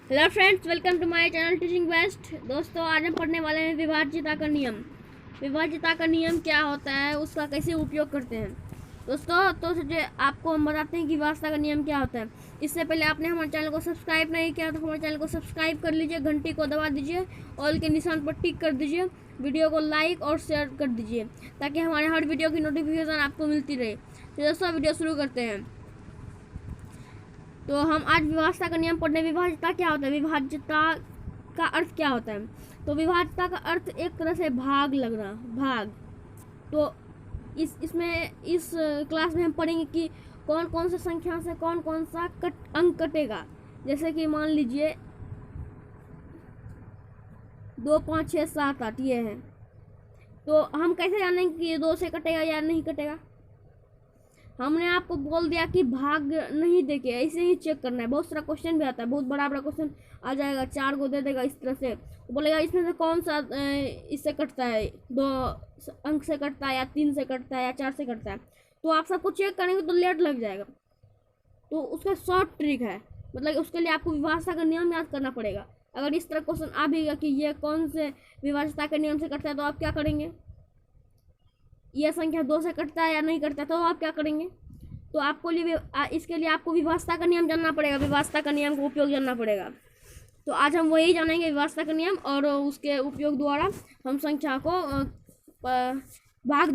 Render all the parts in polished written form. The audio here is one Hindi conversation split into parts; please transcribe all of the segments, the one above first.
Hello friends, welcome to my channel teaching best. दोस्तों, आज हम पढ़ने वाले हैं विभाज्यता का नियम। विभाज्यता का नियम क्या होता है, उसका कैसे उपयोग करते हैं। दोस्तों, तो आपको हम बताते हैं कि विभाज्यता का नियम क्या होता है। इससे पहले आपने हमारे चैनल को सब्सक्राइब नहीं किया तो हमारे चैनल को सब्सक्राइब कर लीजिए, घंटी को दबा दीजिए, ऑल के निशान पर टिक कर दीजिए, वीडियो को लाइक और शेयर कर दीजिए ताकि हमारे हर वीडियो की नोटिफिकेशन आपको मिलती रहे। तो दोस्तों, वीडियो शुरू करते हैं। तो हम आज विभाज्यता का नियम पढ़ने। विभाज्यता क्या होता है, विभाज्यता का अर्थ क्या होता है। तो विभाज्यता का अर्थ एक तरह से भाग लगना, भाग। तो इस क्लास में हम पढ़ेंगे कि कौन कौन सा संख्या से कौन कौन सा अंक कटेगा। जैसे कि मान लीजिए 2, 5, 6, 7, 8 ये है। तो हम कैसे जानेंगे कि ये 2 से कटेगा या नहीं कटेगा। हमने आपको बोल दिया कि भाग नहीं देके ऐसे ही चेक करना है। बहुत सारा क्वेश्चन भी आता है, बहुत बड़ा बड़ा क्वेश्चन आ जाएगा, 4 को दे देगा इस तरह से, तो बोलेगा इसमें से कौन सा इससे कटता है, 2 अंक से कटता है या 3 से कटता है या 4 से कटता है। तो आप सबको चेक करेंगे तो लेट लग जाएगा। तो उसका शॉर्ट ट्रिक है, मतलब उसके लिए आपको विभाज्यता का नियम याद करना पड़ेगा। अगर इस तरह क्वेश्चन आ भी गया कि ये कौन से विभाज्यता के नियम से कटता है, तो आप क्या करेंगे। यह संख्या 2 से कटता है या नहीं कटता है, तो आप क्या करेंगे। तो आपको इसके लिए आपको विभाज्यता का नियम जानना पड़ेगा, विभाज्यता का नियम का उपयोग जानना पड़ेगा। तो आज हम वही जानेंगे, विभाज्यता का नियम, और उसके उपयोग द्वारा हम संख्या को भाग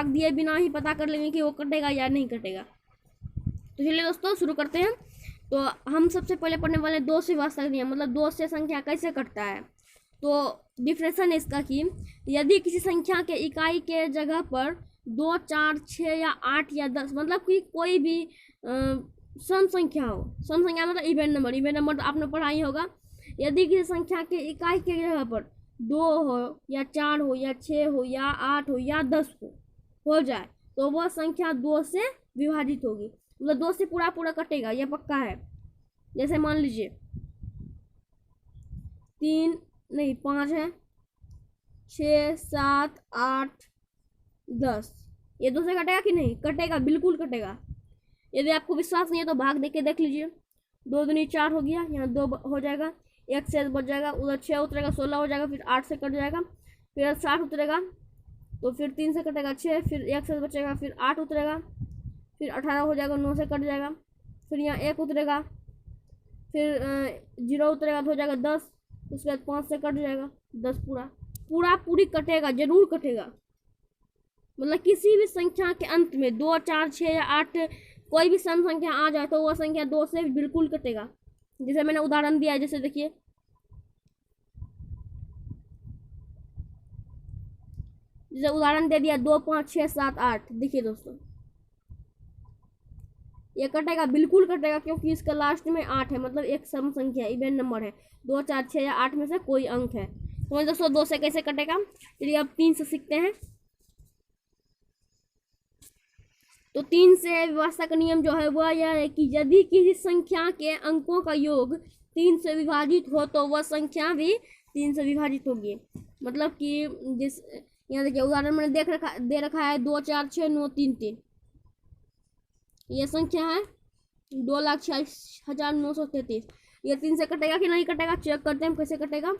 दिए बिना ही पता कर लेंगे कि वो कटेगा या नहीं कटेगा। तो चलिए दोस्तों, शुरू करते हैं। तो हम सबसे पहले पढ़ने वाले 2 से विभाज्यता का नियम, मतलब 2 से संख्या कैसे कटता है। तो डिफरेंशन है इसका कि यदि किसी संख्या के इकाई के जगह पर 2, 4, 6 या 8 या 10, मतलब कि कोई भी सम संख्या हो। सम संख्या मतलब इवेंट नंबर। इवेंट नंबर तो आपने पढ़ा ही होगा। यदि किसी संख्या के इकाई के जगह पर 2 हो या 4 हो या 6 हो या 8 हो या 10 हो जाए, तो वह संख्या 2 से विभाजित होगी, मतलब 2 से पूरा पूरा कटेगा, यह पक्का है। जैसे मान लीजिए 5 है, 6, 7, 8, 10, ये 2 से कटेगा कि नहीं कटेगा, बिल्कुल कटेगा। यदि आपको विश्वास नहीं है तो भाग देके देख लीजिए। 2 दूनी 4 हो गया, यहाँ 2 हो जाएगा, 1 से बच जाएगा, उधर 6 उतरेगा, 16 हो जाएगा, फिर 8 से कट जाएगा, फिर 7 उतरेगा, तो फिर 3 से कटेगा 6, फिर 1 से बचेगा, फिर 8 उतरेगा, फिर 18 हो जाएगा, 9 से कट जाएगा, फिर यहाँ 1 उतरेगा, फिर 0 उतरेगा तो हो जाएगा 10, उसके बाद 5 से कट जाएगा, 10 पूरी कटेगा, जरूर कटेगा। मतलब किसी भी संख्या के अंत में 2, 4, 6 या 8 कोई भी सम संख्या आ जाए तो वह संख्या 2 से बिल्कुल कटेगा। जैसे मैंने उदाहरण दिया है, जैसे देखिए जैसे उदाहरण दे दिया 2, 5, 6, 7, 8। देखिए दोस्तों, ये कटेगा, बिल्कुल कटेगा, क्योंकि इसका लास्ट में 8 है, मतलब एक सम संख्या इवेंट नंबर है। 2, 4, 6 या 8 में से कोई अंक है। तो दोस्तों 2 से कैसे कटेगा, चलिए अब 3 से सीखते हैं। तो 3 से विभाज्यता का नियम जो है वह यह है कि यदि किसी संख्या के अंकों का योग 3 से विभाजित हो तो वह संख्या भी 3 से विभाजित होगी। मतलब कि जिस यहाँ देखिए उदाहरण मैंने दे रखा है 2, 4, 6, 9, 3, 3। ये संख्या है 2,46,933। ये 3 से कटेगा कि नहीं कटेगा, चेक करते हैं कैसे कटेगा।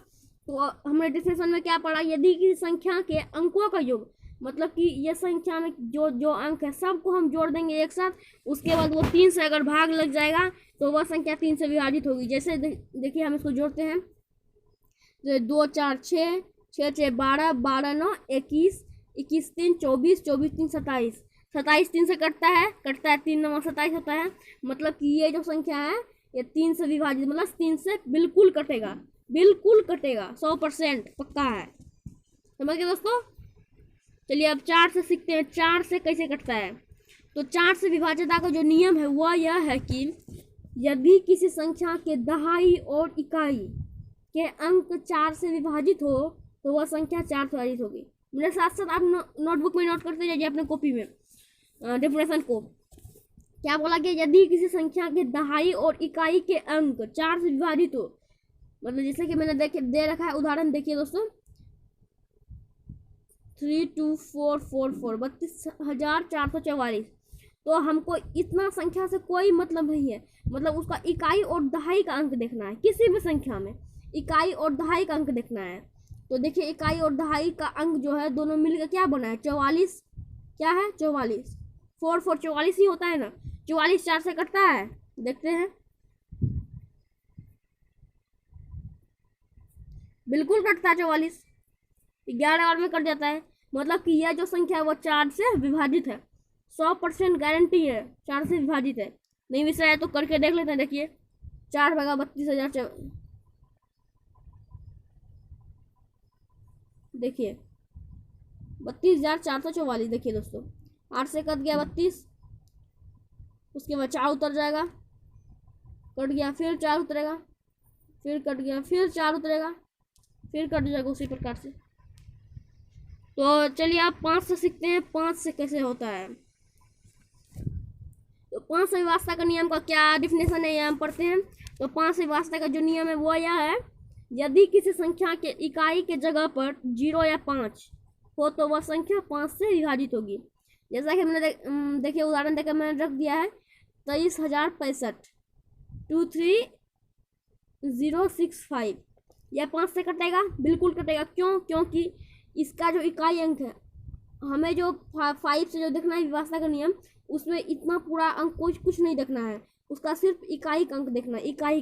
तो हमने डिफिनेशन में क्या पढ़ा, यदि किसी संख्या के अंकों का योग, मतलब कि ये संख्या में जो जो अंक है सबको हम जोड़ देंगे एक साथ, उसके बाद वो 3 से अगर भाग लग जाएगा तो वह संख्या 3 से विभाजित होगी। जैसे देखिए हम इसको जोड़ते हैं, 2, 4, 6, 6, 6, 12, 12, 9, 21, 21, 3, 24, 24, 3, 27, 27 3 से कटता है 3 9 27 होता है। मतलब कि ये जो संख्या है ये 3 से विभाजित, मतलब 3 से बिल्कुल कटेगा, बिल्कुल कटेगा, 100% पक्का है। समझ गए दोस्तों। चलिए अब 4 से सीखते हैं, 4 से कैसे कटता है। तो 4 से विभाज्यता का जो नियम है वह यह है कि यदि किसी संख्या के दहाई और इकाई के अंक 4 से विभाजित हो तो वह संख्या 4 से विभाजित होगी। मेरे साथ साथ आप नोटबुक में नोट करते जाइए अपने कॉपी में डेफिनेशन को। क्या बोला कि यदि किसी संख्या के दहाई और इकाई के अंक 4 से विभाजित हो, मतलब जैसे कि मैंने दे रखा है उदाहरण, देखिए दोस्तों 32444 32,444। तो हमको इतना संख्या से कोई मतलब नहीं है, मतलब उसका इकाई और दहाई का अंक देखना है। किसी भी संख्या में इकाई और दहाई का अंक देखना है। तो देखिए इकाई और दहाई का अंक जो है दोनों मिलकर क्या बना है, 44। क्या है, 44। 4 4 44 ही होता है ना। 44 4 से कटता है, देखते हैं। बिल्कुल कटता है 44, 11 बार में कट जाता है। मतलब कि यह जो संख्या है वो 4 से विभाजित है। 100% गारंटी है 4 से विभाजित है। नहीं विषय है तो करके देख लेते हैं। देखिए 4 भागा 32,000, देखिए 32,444। देखिए दोस्तों 8 से कट गया 32, उसके बाद 4 उतर जाएगा, कट गया, फिर 4 उतरेगा, फिर कट गया, फिर 4 उतरेगा, फिर कट जाएगा उसी प्रकार से। तो चलिए आप 5 से सीखते हैं 5 से कैसे होता है। तो 5 से विभाज्यता का नियम का क्या डिफिनेशन है, यहाँ पढ़ते हैं। तो 5 से विभाज्यता का जो नियम है वो यह है, यदि किसी संख्या के इकाई के जगह पर 0 या 5 हो तो वह संख्या 5 से विभाजित होगी। जैसा कि हमने देखिए उदाहरण देकर मैंने रख दिया है 23,065, 23065। यह 5 से कटेगा, बिल्कुल कटेगा। क्यों? क्योंकि इसका जो इकाई अंक है, हमें जो 5 से जो देखना है विभाज्यता का नियम, उसमें इतना पूरा अंक कुछ नहीं देखना है, उसका सिर्फ इकाई अंक देखना है। इकाई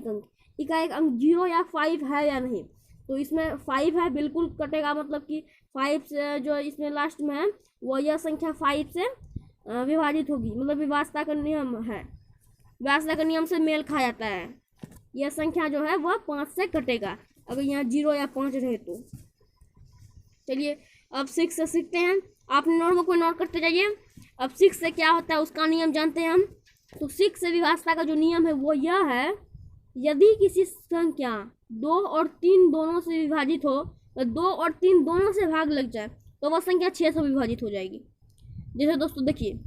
अंक 0 या 5 है या नहीं। तो इसमें 5 है, बिल्कुल कटेगा। मतलब कि 5 से जो इसमें लास्ट में है वो यह संख्या 5 से विभाजित होगी, मतलब विभाज्यता का नियम है, विभाज्यता का नियम से मेल खा जाता है। यह संख्या जो है वह 5 से कटेगा अगर यहाँ 0 या 5 रहे तो। चलिए अब 6 से सीखते हैं। आप नोटबुक में नोट करते जाइए। अब 6 से क्या होता है उसका नियम जानते हैं हम। तो 6 से विभाज्यता का जो नियम है वो यह है, यदि किसी संख्या 2 और 3 दोनों से विभाजित हो, तो 2 और 3 दोनों से भाग लग जाए तो वह संख्या 6 से विभाजित हो जाएगी। जैसे दोस्तों देखिए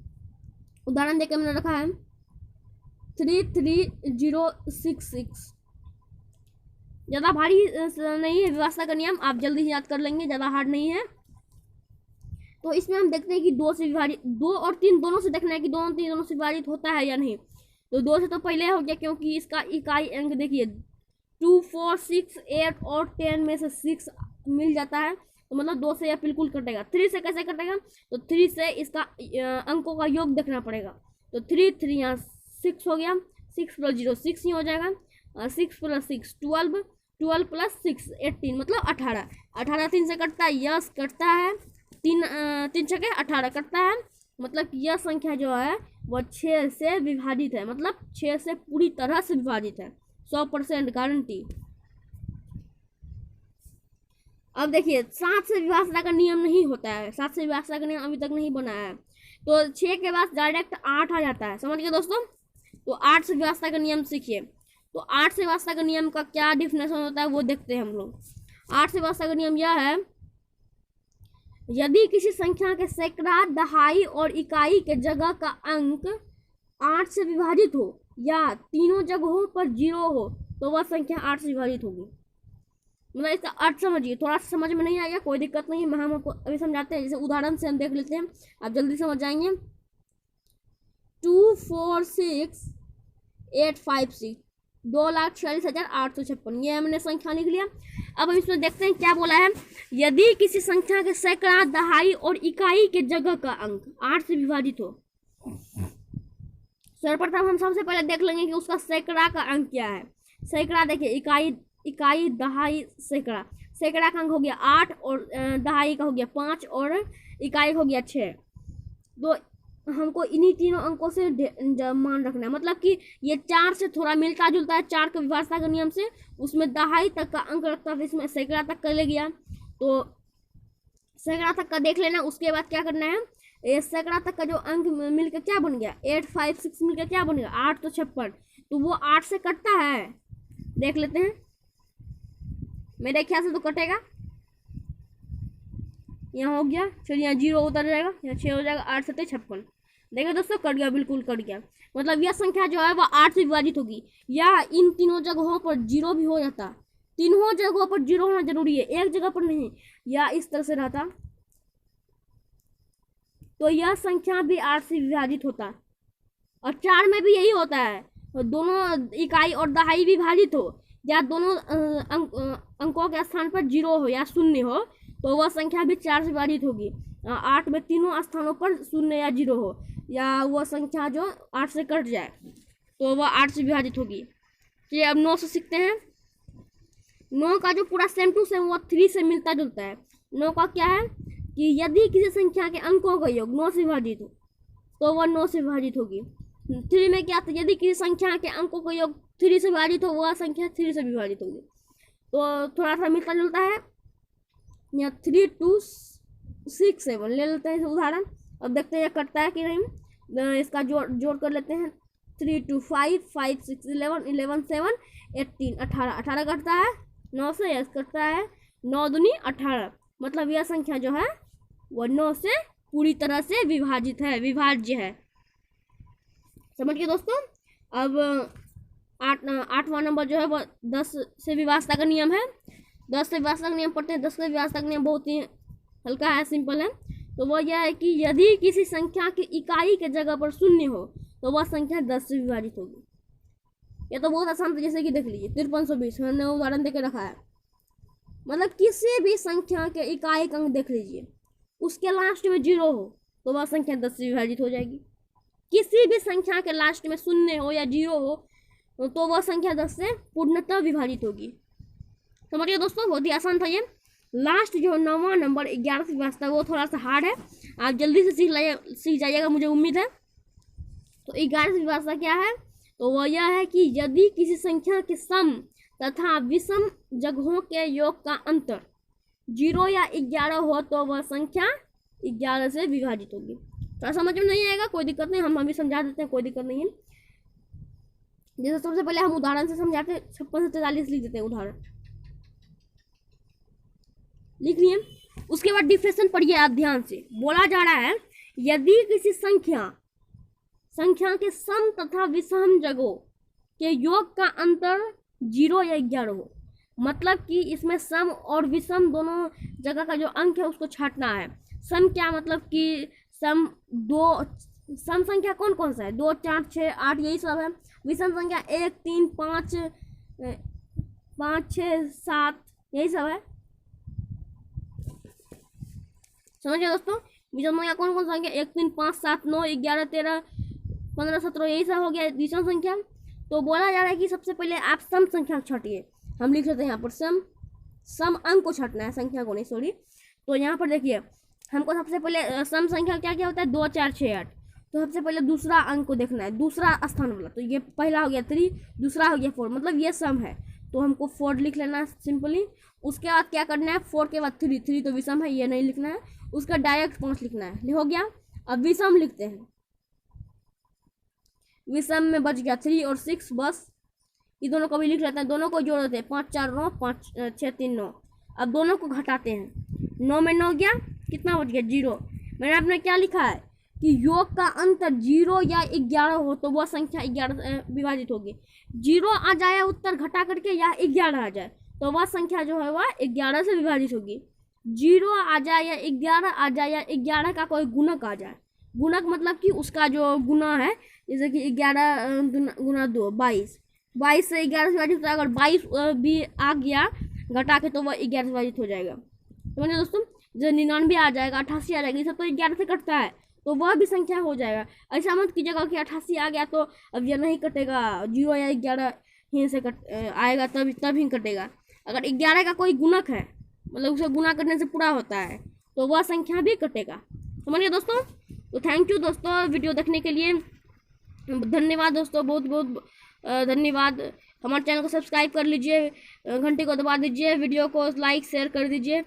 उदाहरण देकर मैंने रखा है 33066। ज़्यादा भारी नहीं है विभाज्यता का नियम, आप जल्दी ही याद कर लेंगे, ज़्यादा हार्ड नहीं है। तो इसमें हम देखते हैं कि 2 से विभाजित, 2 और 3 दोनों से देखना है कि 2 और 3 दोनों से विभाजित होता है या नहीं। तो 2 से तो पहले हो गया, क्योंकि इसका इकाई अंक देखिए 2 4 6 8 और 10 में से 6 मिल जाता है, तो मतलब 2 से यह बिल्कुल कटेगा। 3 से कैसे कटेगा, तो 3 से इसका अंकों का योग देखना पड़ेगा। तो 3 3 यहाँ 6 हो गया, 6 + 0 6 ही हो जाएगा, 6 + 6 12, 12 + 6 18, मतलब 18। 18 3 से कटता है, यस कटता है, 3 छके 18 कटता है। मतलब यह संख्या जो है वह 6 से विभाजित है, मतलब 6 से पूरी तरह से विभाजित है, 100% गारंटी। अब देखिए 7 से विभाज्यता का नियम नहीं होता है, 7 से विभाज्यता का नियम अभी तक नहीं बना है। तो 6 के बाद डायरेक्ट 8 आ जाता है, समझ गए दोस्तों। तो 8 से विभाज्यता का नियम सीखिए। तो 8 से विभाज्यता का नियम का क्या डिफिनेशन होता है वो देखते हैं हम लोग। 8 से विभाज्यता का नियम यह है, यदि किसी संख्या के सैकड़ा, दहाई और इकाई के जगह का अंक 8 से विभाजित हो या तीनों जगहों पर 0 हो तो वह संख्या 8 से विभाजित होगी। मतलब इसका अर्थ समझिए। थोड़ा सा समझ में नहीं आएगा कोई दिक्कत नहीं है, हम आपको अभी समझाते हैं। जैसे उदाहरण से हम देख लेते हैं, आप जल्दी समझ जाएंगे। 246,856, 2,46,856, ये हमने संख्या लिख लिया। अब हम इसमें देखते हैं क्या बोला है, यदि किसी संख्या के सैकड़ा, दहाई और इकाई के जगह का अंक 8 से विभाजित हो। सर्वप्रथम हम सबसे पहले देख लेंगे कि उसका सैकड़ा का अंक क्या है। सैकड़ा देखिए इकाई दहाई सैकड़ा, सैकड़ा का अंक हो गया 8 और दहाई का हो गया 5 और इकाई का हो गया 6। तो हमको इन्हीं तीनों अंकों से मान रखना है। मतलब कि ये 4 से थोड़ा मिलता जुलता है, 4 के विभाज्यता के नियम से, उसमें दहाई तक का अंक रखता था, इसमें सैकड़ा तक का ले गया। तो सैकड़ा तक का देख लेना। उसके बाद क्या करना है, ये सैकड़ा तक का जो अंक मिलकर क्या बन गया, 856 मिलकर क्या बन गया 8 तो 56, तो वो 8 से कटता है, देख लेते हैं। मेरे ख्याल से तो कटेगा, यहाँ हो गया, फिर यहाँ 0 उतर जाएगा, यहाँ 6 हो जाएगा, 8 7 56। देखिए दोस्तों कट गया, बिल्कुल कट गया। मतलब यह संख्या जो है वह 8 से विभाजित होगी, या इन तीनों जगहों पर 0 भी हो जाता। तीनों जगहों पर 0 होना जरूरी है, एक जगह पर नहीं। या इस तरह से रहता तो यह संख्या भी 8 से विभाजित होता। और 4 में भी यही होता है, दोनों इकाई और दहाई विभाजित हो या दोनों अंकों के स्थान पर 0 हो या 0 हो तो वह संख्या भी 4 से विभाजित होगी। 8 में तीनों स्थानों पर 0 या 0 हो या वह संख्या जो 8 से कट जाए तो वह 8 से विभाजित होगी। चलिए अब 9 से सीखते हैं। 9 का जो पूरा सेम टू सेम वो 3 से मिलता जुलता है। 9 का क्या है कि यदि किसी संख्या के अंकों का योग 9 से विभाजित हो तो वह 9 से विभाजित होगी। 3 में क्या था, यदि किसी संख्या के अंकों का योग 3 से विभाजित हो वह संख्या 3 से विभाजित होगी। तो थोड़ा सा मिलता जुलता है। यहाँ 3 2 6 7 ले लेते हैं उदाहरण। अब देखते हैं कटता है कि नहीं। इसका जोड़ कर लेते हैं। 3 2 5 5 6 11 11 7 18 18 18 कटता है 9 से। यस कटता है 9 दूनी 18, मतलब यह संख्या जो है वह 9 से पूरी तरह से विभाजित है, विभाज्य है। समझ गए दोस्तों। अब 8वां नंबर जो है वह 10 से विभाजता का नियम है। 10 से विभाजता का नियम पढ़ते हैं। 10 से विभाजता का नियम बहुत ही हल्का है, सिंपल है। तो वह यह है कि यदि किसी संख्या की इकाई के जगह पर 0 हो तो वह संख्या 10 से विभाजित होगी। ये तो बहुत आसान था, जैसे कि देख लीजिए 5320 मैंने उदाहरण देके रखा है। मतलब किसी भी संख्या के इकाई का अंक देख लीजिए, उसके लास्ट में 0 हो तो वह संख्या 10 से विभाजित हो जाएगी। किसी भी संख्या के लास्ट में 0 हो या 0 हो तो वह संख्या 10 से पूर्णतः विभाजित होगी। समझिए दोस्तों, बहुत ही आसान था ये। लास्ट जो 9वां नंबर 11 से विभाजता है वो थोड़ा सा हार्ड है, आप जल्दी से सीख जाइएगा, मुझे उम्मीद है। तो 11 से विभाजता क्या है, तो वह यह है कि यदि किसी संख्या के सम तथा विषम जगहों के योग का अंतर 0 या 11 हो तो वह संख्या 11 से विभाजित होगी। थोड़ा समझ में नहीं आएगा कोई दिक्कत नहीं, हम अभी समझा देते हैं, कोई दिक्कत नहीं है। जैसे सबसे पहले हम उदाहरण से समझाते हैं। 56 से 43 लिख देते हैं, उदाहरण लिख लिए। उसके बाद डिफरेंशिएशन पढ़िए आप ध्यान से। बोला जा रहा है यदि किसी संख्या के सम तथा विषम जगहों के योग का अंतर 0 या 11 हो, मतलब कि इसमें सम और विषम दोनों जगह का जो अंक है उसको छांटना है। सम क्या, मतलब कि सम संख्या कौन कौन सा है, 2 4 6 8 यही सब है। विषम संख्या 1 3 5 6 7 यही सब है। समझिए दोस्तों, विषम संख्या कौन कौन संख्या 1 3 5 7 9 11 13 15 17 यही सब हो गया विषम संख्या। तो बोला जा रहा है कि सबसे पहले आप सम संख्या छांटिए। हम लिख लेते हैं यहाँ पर सम अंक को छांटना है, संख्या को नहीं, सॉरी। तो यहाँ पर देखिए हमको सबसे पहले सम संख्या क्या क्या होता है, 2 4 6 8। तो सबसे पहले दूसरा अंक को देखना है, दूसरा स्थान वाला। तो ये पहला हो गया 3, दूसरा हो गया 4, मतलब ये सम है तो हमको 4 लिख लेना है सिंपली। उसके बाद क्या करना है, 4 के बाद 3 तो विषम है, ये नहीं लिखना है। उसका डायरेक्ट 5 लिखना है, हो गया। अब विषम लिखते हैं। विषम में बच गया 3 और 6, बस ये दोनों को भी लिख लेते हैं। दोनों को जोड़ देते हैं, 5 4 9 5 6 3 9। अब दोनों को घटाते हैं, 9 में 9 गया, कितना बच गया 0। मैंने आपने क्या लिखा है कि योग का अंतर 0 या 11 हो तो वह संख्या 11 से विभाजित होगी। 0 आ जाए उत्तर घटा करके या 11 आ जाए तो वह संख्या जो है वह 11 से विभाजित होगी। 0 आ जाए या 11 आ जाए या 11 का कोई गुणक आ जाए, गुणक मतलब कि उसका जो गुना है, जैसे कि 11 गुना 2 22, 22 से 11 से विभाजित होता है। अगर 22 भी आ गया घटा के तो वह 11 से विभाजित हो जाएगा। तो मैंने दोस्तों जो 99 आ जाएगा, 88 आ जाएगा, ये सब तो 11 से कटता है तो वह भी संख्या हो जाएगा। ऐसा मत कीजिएगा कि 88 आ गया तो अब यह नहीं कटेगा, 0 या 11 ही से आएगा तब ही कटेगा। अगर 11 का कोई गुणक है, मतलब उसे गुना करने से पूरा होता है तो वह संख्या भी कटेगा। समझिए दोस्तों। तो थैंक यू दोस्तों वीडियो देखने के लिए, धन्यवाद दोस्तों, बहुत बहुत धन्यवाद। हमारे चैनल को सब्सक्राइब कर लीजिए, घंटे को दबा दीजिए, वीडियो को लाइक शेयर कर दीजिए।